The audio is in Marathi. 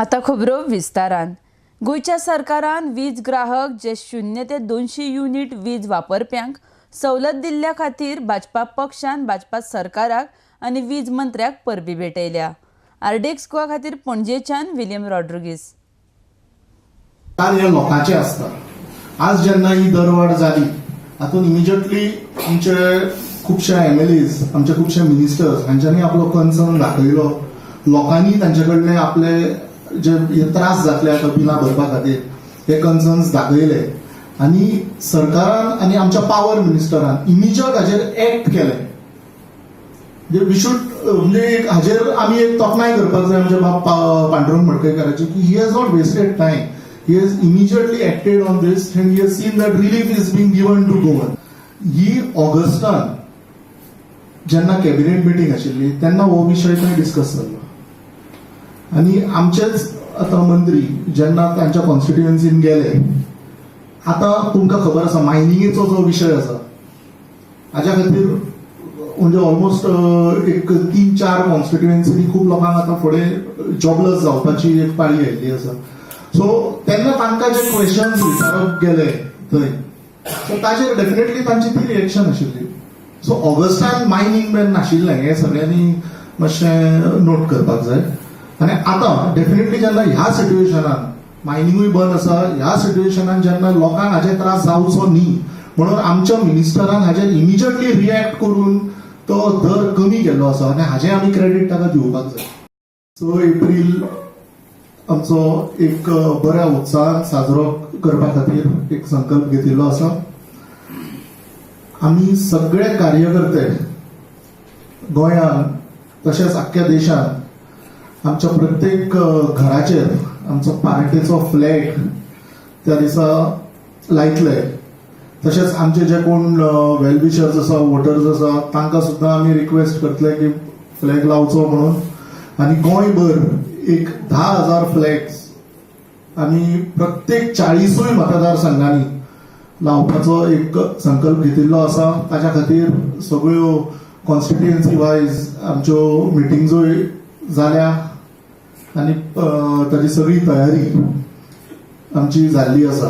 आता खबरो विस्तारान. गोयच्या सरकारान वीज ग्राहक जे 0 ते 200 युनिट वीज वापरप्यांक सवलत दिल्ल्या खातीर भाजपा पक्षान भाजपा सरकाराक आनी वीज मंत्र्याक परबी भेटयल्या. आरडेक्स गोवा खातीर पणजेच्यान विलियम रॉड्रिगीस. हे लोकांचे असता. आज जेन्ना ही दरवाड जाली हातून इमिजिएटली आमचे खुबशे एमएलएज आमचे खुबशे मिनिस्टर्स हांच्यांनी आपलो कन्सर्न दाखयलो. लोकांनी तांचे कडले आपले जे त्रास जातले बिलां भरपा खातीर हे कन्सर्न्स दाखयले आनी सरकारान आनी आमच्या पावर मिनिस्टरान इमिजिएट हाजेर एक्ट केले. वी शूड म्हणजे हाजेर आमी एक तोखणाय करपाक जाय आमच्या पांडुरंग मडकयकाराची की he has not wasted time. He has immediately acted on this and he has seen that relief is being given to Goa. He Augustan जेन्ना कॅबिनेट मिटींग आशिल्ली तेन्ना हो विशय थंय डिस्कस जाल्लो आनी आमचेच आतां मंत्री जेन्ना तांच्या कॉन्स्टिट्युएन्सीन गेले. आतां तुमकां खबर आसा मायनिंगेचो जो विशय आसा हाज्या खातीर म्हणजे ऑलमोस्ट एक 3-4 कॉन्स्टिट्युएन्सीनी खूब लोकांक आतां फुडें जॉबलेस जावपाची एक पाळी आयिल्ली आसा. सो तेन्ना तांकां जे क्वेश्चन्स विचारप गेले थंय सो ताचेर डेफिनेटली तांची ती रिएक्शन आशिल्ली. सो ऑगस्टान मायनिंग बॅन नाशिल्लें हें सगळ्यांनी मातशें नोट करपाक जाय. आनी आतां डेफिनेटली जेन्ना ह्या सिट्युएशनान मायनिंगूय बंद आसा ह्या सिट्युएशनान जेन्ना लोकांक हाचे त्रास जावचो न्ही म्हणून आमच्या मिनिस्टरान हाजेर इमिजिएटली रिएक्ट करून तो दर कमी केल्लो आसा आनी हाजें आमी क्रेडीट ताका दिवपाक जाय. 6 एप्रील आमचो एक बऱ्या उत्साहान साजरो करपा खातीर एक संकल्प घेतिल्लो आसा. आमी सगळे कार्यकर्ते गोंयान तशेंच आख्ख्या देशान आमच्या प्रत्येक घराचेर आमचो पार्टीचो फ्लॅग त्या दिसा लायतले. तशेंच आमचे जे कोण वेलविशर्स आसा वोटर्स आसा तांकां सुद्दां आमी रिक्वेस्ट करतले की फ्लॅग लावचो म्हणून. आनी गोंयभर एक 10,000 फ्लॅग्स आमी प्रत्येक 40 मतदारसंघांनी लावपाचो एक संकल्प घेतिल्लो आसा. ताच्या खातीर सगळ्यो कॉन्स्टिट्युएन्सी वायज आमच्यो मिटिंग्जोय जाल्या आनी ताची सगळी तयारी आमची जाल्ली आसा.